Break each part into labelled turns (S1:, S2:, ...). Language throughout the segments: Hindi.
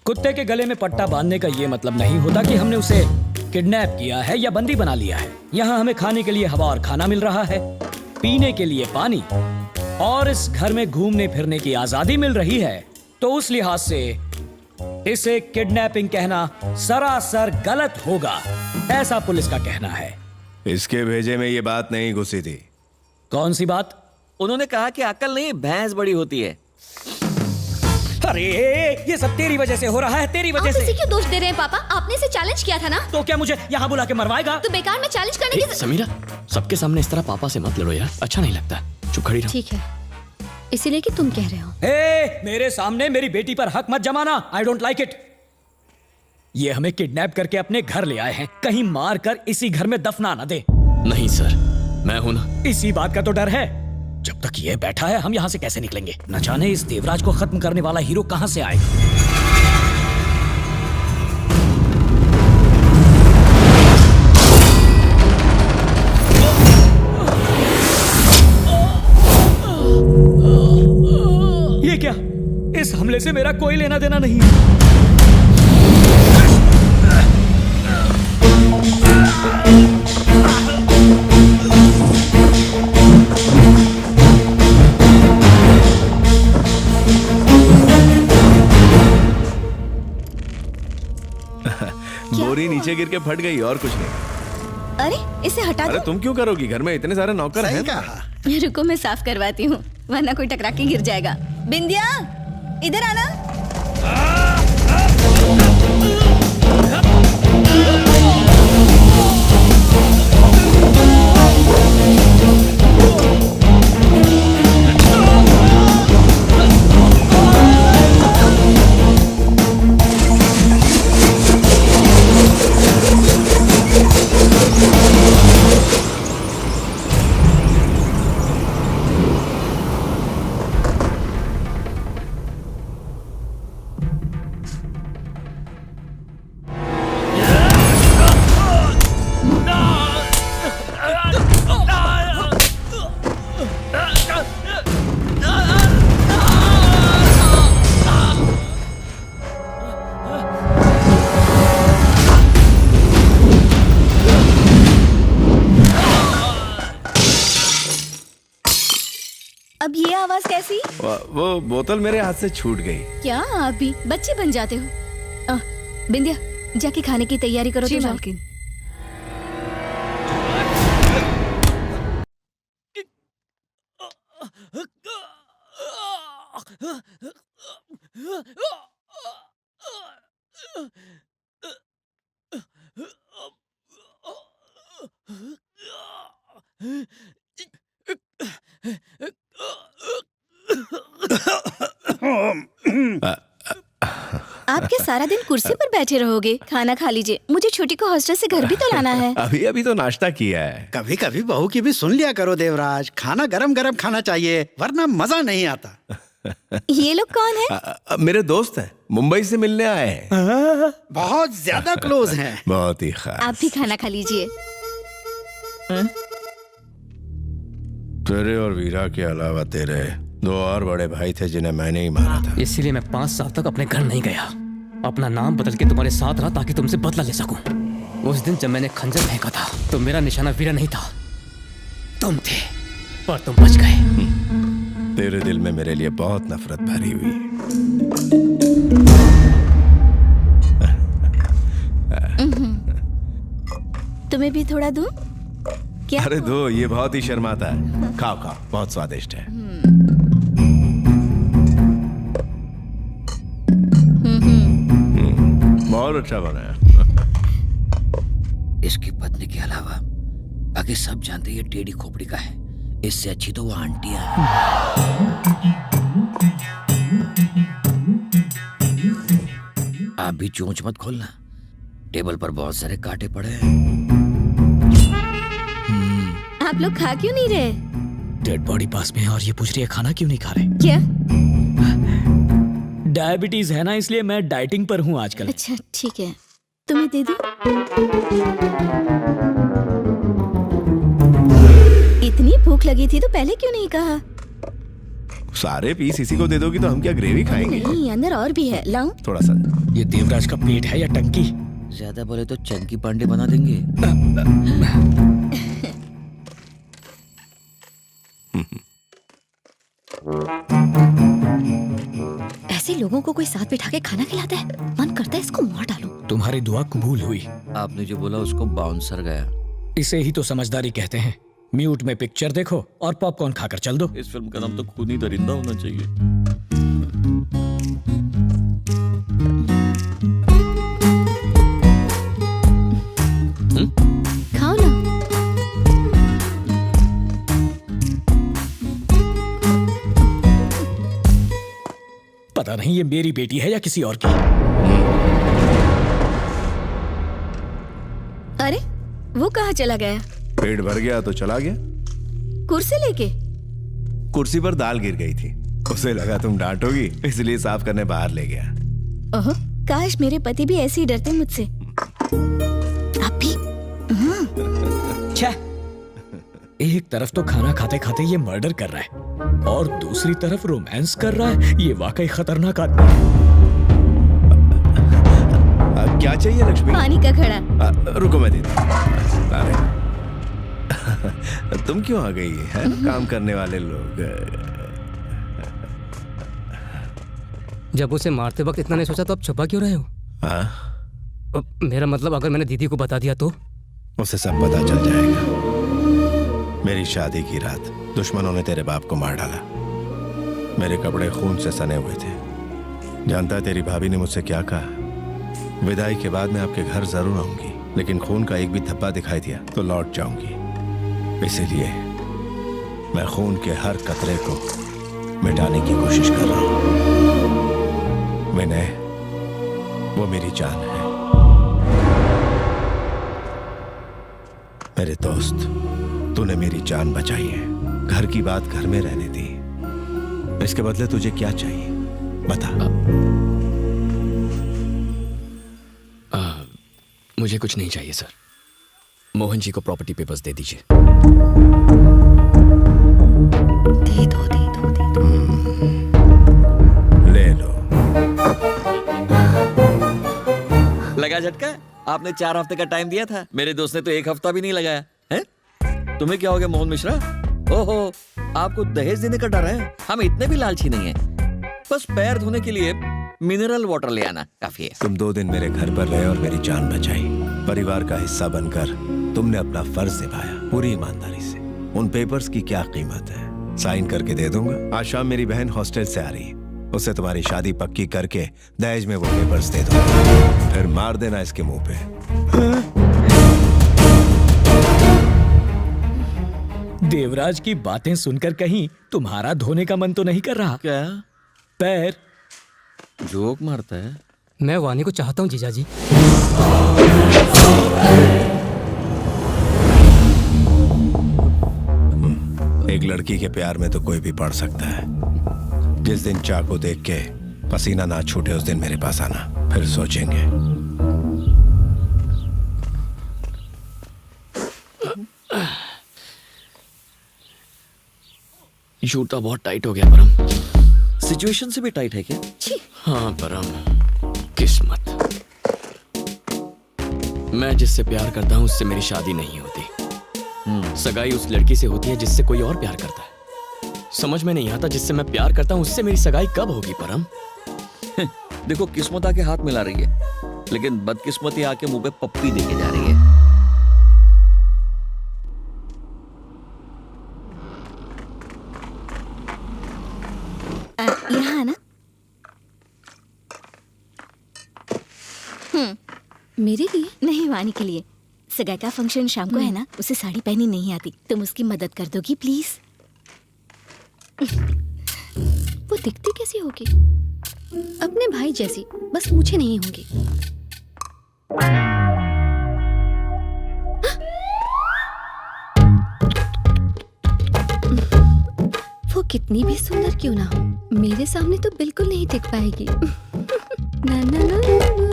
S1: कुत्ते के गले में पट्टा बांधने का ये मतलब नहीं होता कि हमने उसे किडनैप किया है या बंदी बना लिया है। यहाँ हमें खाने के लिए हवा और खाना मिल रहा है, पीने के लिए पानी और इस घर में घूमने फिरने की आजादी मिल रही है। तो उस लिहाज से इसे किडनैपिंग कहना सरासर गलत होगा, ऐसा पुलिस का कहना है।
S2: इसके भेजे में ये बात नहीं घुसी थी।
S1: कौन सी बात?
S3: उन्होंने कहा कि अकल नहीं, भैंस बड़ी होती है।
S1: अरे ये सब तेरी वजह से हो रहा है, तेरी वजह
S4: आप
S1: से।
S4: इसे क्यों दोष दे रहे हैं पापा? आपने इसे चैलेंज किया था ना?
S1: तो क्या मुझे यहाँ बुला के मरवाएगा?
S4: तो बेकार में चैलेंज करने की।
S5: समीरा, सबके सामने इस तरह पापा से मत लड़ो यार, अच्छा नहीं लगता। चुप खड़ी रहो।
S4: ठीक है, इसीलिए कि तुम कह रहे हो।
S1: मेरे सामने मेरी बेटी पर हक मत जमाना। I don't like it. ये हमें किडनैप करके अपने घर ले आए हैं, कहीं मार कर इसी घर में दफना ना दे।
S5: नहीं सर, मैं हूं ना।
S1: इसी बात का तो डर है। जब तक ये बैठा है हम यहाँ से कैसे निकलेंगे? न जाने इस देवराज को खत्म करने वाला हीरो कहाँ से आएगा। ये क्या? इस हमले से मेरा कोई लेना देना नहीं है।
S2: बोरी नीचे गिर के फट गई और कुछ नहीं।
S4: अरे इसे हटा
S2: अरे
S4: दो।
S2: तुम क्यों करोगी? घर में इतने सारे नौकर हैं।
S4: रुको मैं साफ करवाती हूँ, वरना कोई टकरा के गिर जाएगा। बिंदिया, इधर आना। अब ये आवाज कैसी?
S2: वो बोतल मेरे हाथ से छूट गई।
S4: क्या आप भी बच्चे बन जाते हो? बिंदिया, जाके खाने की तैयारी करो।
S6: जी
S4: तो
S6: मालकिन।
S4: आप क्या सारा दिन कुर्सी पर बैठे रहोगे? खाना खा लीजिए, मुझे छोटी को हॉस्टल से घर भी तो लाना है।
S2: अभी अभी तो नाश्ता किया है।
S7: कभी कभी बहू की भी सुन लिया करो देवराज। खाना गरम गरम खाना चाहिए, वरना मजा नहीं आता।
S4: ये लोग कौन है?
S2: मेरे दोस्त हैं, मुंबई से मिलने आए हैं।
S7: बहुत ज्यादा क्लोज हैं।
S2: बहुत ही खास।
S4: आप भी खाना खा लीजिए।
S2: तेरे और वीरा के अलावा तेरे 2 और बड़े भाई थे जिन्हें मैंने ही मारा था।
S5: इसीलिए मैं 5 साल तक अपने घर नहीं गया। अपना नाम बदल के तुम्हारे साथ रहा ताकि तुमसे बदला ले सकूं। उस दिन जब मैंने खंजर फेंका था तो मेरा निशाना वीरा नहीं था, तुम थे, पर तुम बच गए।
S2: तेरे दिल में मेरे लिए बहुत नफरत भरी हुई है।
S4: तुम्हें भी थोड़ा दूं? क्या?
S2: अरे दो, ये बहुत ही शर्माता है। खाओ खाओ, बहुत स्वादिष्ट है। बहुत अच्छा बना है।
S3: इसकी पत्नी के अलावा बाकी सब जानते ये टेढ़ी खोपड़ी का है। इससे अच्छी तो वो आंटियां हैं। आप भी चोंच मत खोलना, टेबल पर बहुत सारे कांटे पड़े हैं।
S4: आप लोग खा क्यों नहीं रहे?
S1: डेड बॉडी पास में है और ये पूछ रही है खाना क्यों नहीं खा रहे?
S4: क्या?
S1: डायबिटीज है ना, इसलिए मैं डाइटिंग पर हूँ आजकल।
S4: अच्छा ठीक है, तुम्हें दे दूं? इतनी भूख लगी थी तो पहले क्यों नहीं कहा?
S2: सारे पीस इसी को दे दोगी तो हम क्या ग्रेवी खाएंगे?
S4: नहीं, अंदर और भी है, लाऊं?
S2: थोड़ा सा।
S1: ये देवराज का पेट है या टंकी?
S3: ज्यादा बोले तो चंकी पांडे बना देंगे।
S4: ऐसे लोगों को कोई साथ बिठा के खाना खिलाता है, मन करता है इसको मार डालूं।
S1: तुम्हारी दुआ कबूल हुई।
S3: आपने जो बोला उसको बाउंसर गया।
S1: इसे ही तो समझदारी कहते हैं। म्यूट में पिक्चर देखो और पॉपकॉर्न खाकर चल दो।
S3: इस फिल्म का नाम तो खूनी दरिंदा होना चाहिए।
S4: खाओ ना।
S1: पता नहीं ये मेरी बेटी है या किसी और की।
S4: अरे वो कहाँ चला गया?
S2: पेट भर गया तो चला गया।
S4: कुर्सी लेके?
S2: कुर्सी पर दाल गिर गई थी, उसे लगा तुम डांटोगी इसलिए साफ करने बाहर ले गया।
S4: ओह, काश मेरे पति भी ऐसे ही डरते मुझसे। आप भी?
S1: छे! एक तरफ तो खाना खाते खाते ये मर्डर कर रहा है और दूसरी तरफ रोमांस कर रहा है। ये वाकई खतरनाक आदमी है।
S2: क्या चाहिए लक्ष्मी?
S4: पानी का घड़ा।
S2: रुको मैं देता हूं। अरे तुम क्यों आ गई है? काम करने वाले लोग।
S5: जब उसे मारते वक्त इतना नहीं सोचा तो अब छुपा क्यों रहे हो?
S2: हाँ,
S5: मेरा मतलब अगर मैंने दीदी को बता दिया तो?
S2: उसे सब पता चल जाएगा। मेरी शादी की रात दुश्मनों ने तेरे बाप को मार डाला। मेरे कपड़े खून से सने हुए थे। जानता है तेरी भाभी ने मुझसे क्या कहा? विदाई के बाद मैं आपके घर जरूर आऊंगी, लेकिन खून का एक भी धब्बा दिखाई दिया तो लौट जाऊंगी। इसीलिए मैं खून के हर कतरे को मिटाने की कोशिश कर रहा हूं। विनय, वो मेरी जान है। मेरे दोस्त, तूने मेरी जान बचाई है। घर की बात घर में रहने दी। इसके बदले तुझे क्या चाहिए बता।
S1: मुझे कुछ नहीं चाहिए सर। मोहन जी को प्रॉपर्टी पेपर्स दे दीजिए।
S4: दे दो, दे दो, दे दो।
S2: ले लो।
S3: लगा झटका? आपने 4 हफ्ते का टाइम दिया था, मेरे दोस्त ने तो 1 हफ्ता भी नहीं लगाया है। तुम्हें क्या हो गया मोहन मिश्रा? ओहो, आपको दहेज देने का डर है? हम इतने भी लालची नहीं है। बस पैर धोने के लिए मिनरल वाटर ले आना काफी है।
S2: तुम 2 दिन मेरे घर पर रहे और मेरी जान बचाई। परिवार का हिस्सा बनकर तुमने अपना फर्ज निभाया पूरी ईमानदारी से। उन पेपर्स की क्या कीमत है? साइन करके दे दूंगा। आज शाम मेरी बहन हॉस्टल से आ रही है, उसे तुम्हारी शादी पक्की करके दहेज में वो पेपर्स दे दो। फिर मार देना इसके मुंह पे।
S1: देवराज की बातें सुनकर कहीं तुम्हारा धोने का मन तो नहीं कर रहा?
S3: क्या
S1: पैर?
S3: जोक मारता है?
S5: मैं वानी को चाहता हूँ जीजा जी।
S2: एक लड़की के प्यार में तो कोई भी पड़ सकता है। जिस दिन चाकू देख के पसीना ना छूटे उस दिन मेरे पास आना, फिर सोचेंगे।
S1: जूता बहुत टाइट हो गया परम।
S3: सिचुएशन से भी टाइट है क्या?
S1: हाँ परम, किस्मत। मैं जिससे प्यार करता हूँ उससे मेरी शादी नहीं होती। सगाई उस लड़की से होती है जिससे कोई और प्यार करता है। समझ में नहीं आता जिससे मैं प्यार करता हूँ उससे मेरी सगाई कब होगी परम?
S3: देखो, किस्मत आके हाथ मिला रही है, लेकिन बदकिस्मती आके मुंह पे पप्पी देके जा रही है।
S4: यहाँ ना। मेरे लिए नहीं, वानी के लिए। सगाई का फंक्शन शाम को है ना, उसे साड़ी पहनी नहीं आती, तुम उसकी मदद कर दोगी प्लीज?
S6: वो दिखती कैसी होगी? अपने भाई जैसी, बस मुझे नहीं होंगी। वो कितनी भी सुंदर क्यों ना हो, मेरे सामने तो बिल्कुल नहीं टिक पाएगी। ना ना ना ना ना।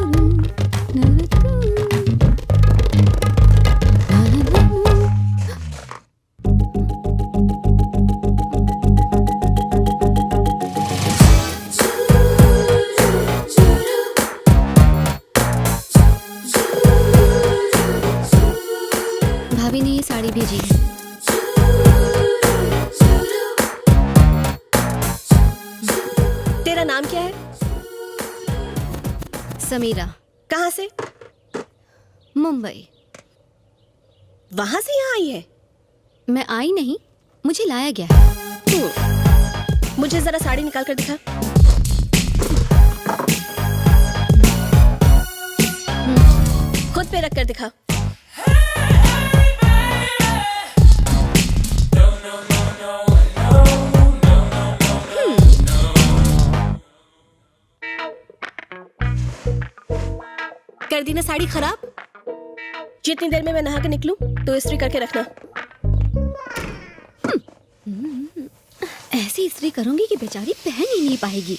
S6: साड़ी भेजी है।
S8: तेरा नाम क्या है?
S6: समीरा,
S8: कहाँ से?
S6: मुंबई।
S8: वहां से यहाँ आई है?
S6: मैं आई नहीं, मुझे लाया गया है।
S8: मुझे जरा साड़ी निकाल कर दिखा। खुद पे रख कर दिखा। कर दी ना साड़ी खराब? जितनी देर में मैं नहा के निकलूं तो इस्त्री करके रखना।
S6: ऐसी इस्त्री करूंगी कि बेचारी पहन ही नहीं पाएगी।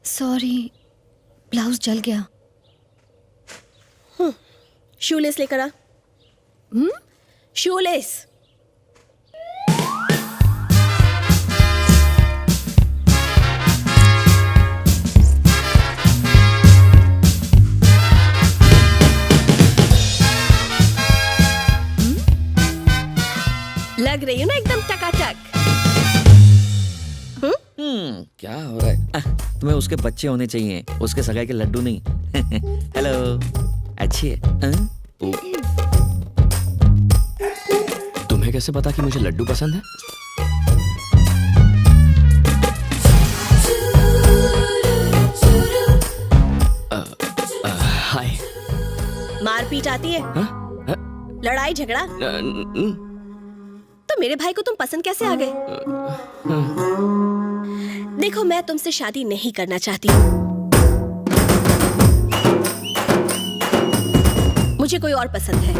S6: सॉरी, ब्लाउज जल गया।
S8: शूलेस लेकर आ। शूलेस। लग रही हूँ ना एकदम टकाटक।
S3: क्या हो रहा है? तुम्हें उसके बच्चे होने चाहिए, उसके सगाई के लड्डू नहीं। हेलो, अच्छी है। ओ।
S1: तुम्हें कैसे पता कि मुझे लड्डू पसंद है? हाय।
S8: मारपीट आती है?
S1: हाँ?
S8: लड़ाई झगड़ा? तो मेरे भाई को तुम पसंद कैसे आ गए? देखो, मैं तुमसे शादी नहीं करना चाहती। मुझे कोई और पसंद है।